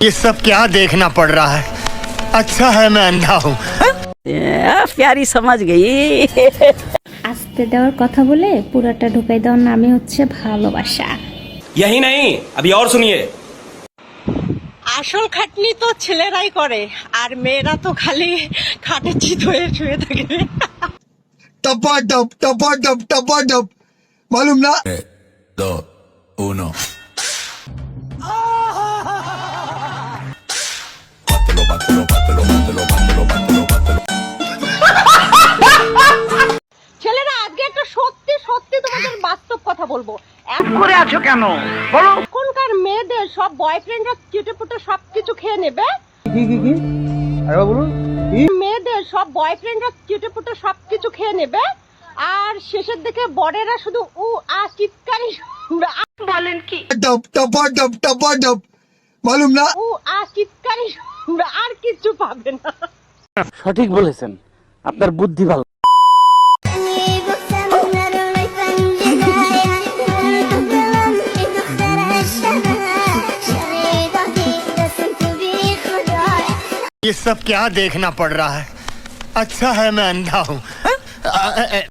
ये सब क्या देखना पड़ रहा है। अच्छा है मैं अंधा हूँ। प्यारी समझ गई। আসতে দেওয়ার কথা বলে পুরাটা ঢুকাই দেওয়ার নামে হচ্ছে ভালোবাসা। यही नहीं, अभी और सुनिए। আসল খাটনি তো ছেলেরাই করে, আর মেয়েরা তো খালি খাটে চিত হয়ে শুয়ে থাকে। टपा टप मालूम ना। 2, 1. ছেলেরা আজকে একটা সত্যি সত্যি তোমাদের বাস্তব কথা বলবো। করে আছো কেন বলো? এখনকার মেয়েদের সব বয়ফ্রেন্ডরা চিটে পুটে সবকিছু খেয়ে নেবে। কি আরে বলুন, মেয়েদের সব বয়ফ্রেন্ডরা চিটে পুটে সবকিছু খেয়ে নেবে, আর শেষের দিকে বড়েরা শুধু উ আ চিৎকারই শুনবে। বলেন কি? टपा टप मालूम ना। উ আ চিৎকারই শুনবে, আর কিছু পাবে না। সঠিক বলেছেন, আপনার বুদ্ধি ভালো। ये सब क्या देखना पड़ रहा है। अच्छा है मैं अंधा हूँ।